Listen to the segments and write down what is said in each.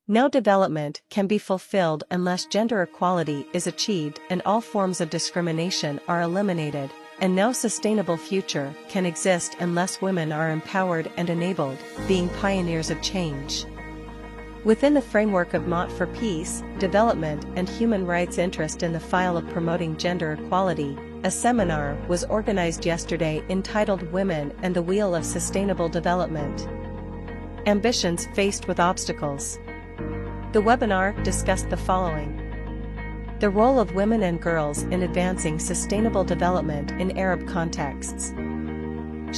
No development can be fulfilled unless gender equality is achieved and all forms of discrimination are eliminated, and no sustainable future can exist unless women are empowered and enabled, being pioneers of change. Within the framework of Maat for Peace, Development and Human Rights interest in the file of promoting gender equality, a seminar was organized yesterday entitled Women and the Wheel of Sustainable Development. Ambitions Faced with Obstacles. The webinar discussed the following: the role of women and girls in advancing sustainable development in Arab contexts,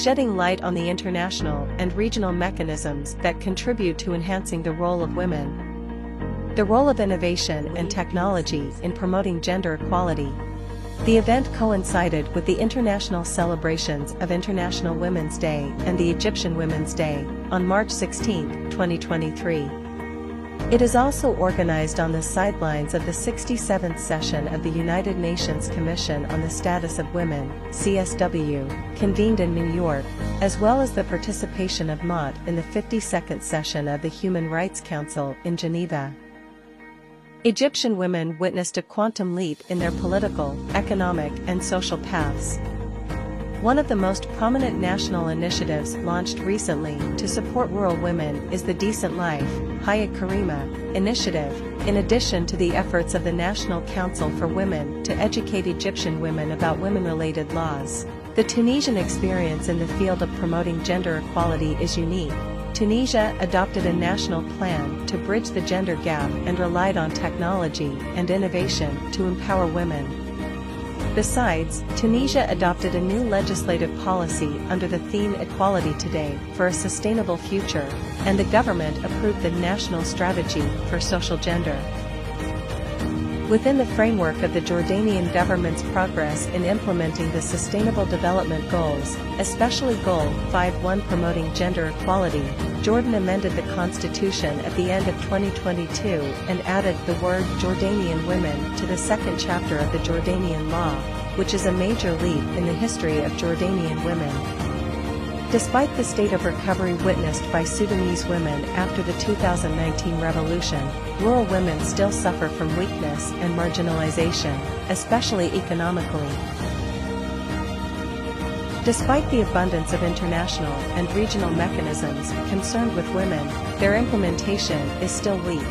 shedding light on the international and regional mechanisms that contribute to enhancing the role of women, the role of innovation and technology in promoting gender equality. The event coincided with the international celebrations of International Women's Day and the Egyptian Women's Day, on March 16, 2023. It is also organized on the sidelines of the 67th session of the United Nations Commission on the Status of Women, CSW, convened in New York, as well as the participation of Maat in the 52nd session of the Human Rights Council in Geneva. Egyptian women witnessed a quantum leap in their political, economic, and social paths. One of the most prominent national initiatives launched recently to support rural women is the Decent Life, Hayat Karima, initiative, in addition to the efforts of the National Council for Women to educate Egyptian women about women-related laws. The Tunisian experience in the field of promoting gender equality is unique. Tunisia adopted a national plan to bridge the gender gap and relied on technology and innovation to empower women. Besides, Tunisia adopted a new legislative policy under the theme Equality Today for a Sustainable Future, and the government approved the National Strategy for Social Gender. Within the framework of the Jordanian government's progress in implementing the Sustainable Development Goals, especially Goal 5.1 promoting gender equality, Jordan amended the constitution at the end of 2022 and added the word Jordanian women to the second chapter of the Jordanian law, which is a major leap in the history of Jordanian women. Despite the state of recovery witnessed by Sudanese women after the 2019 revolution, rural women still suffer from weakness and marginalization, especially economically. Despite the abundance of international and regional mechanisms concerned with women, their implementation is still weak.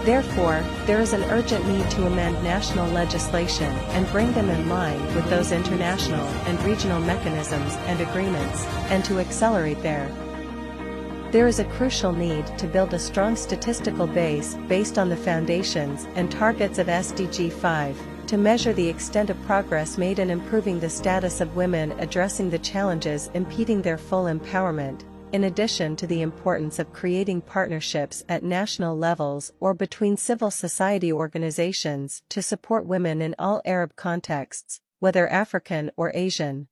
Therefore, there is an urgent need to amend national legislation and bring them in line with those international and regional mechanisms and agreements, and to accelerate there is a crucial need to build a strong statistical base based on the foundations and targets of SDG 5, to measure the extent of progress made in improving the status of women addressing the challenges impeding their full empowerment, in addition to the importance of creating partnerships at national levels or between civil society organizations to support women in all Arab contexts, whether African or Asian.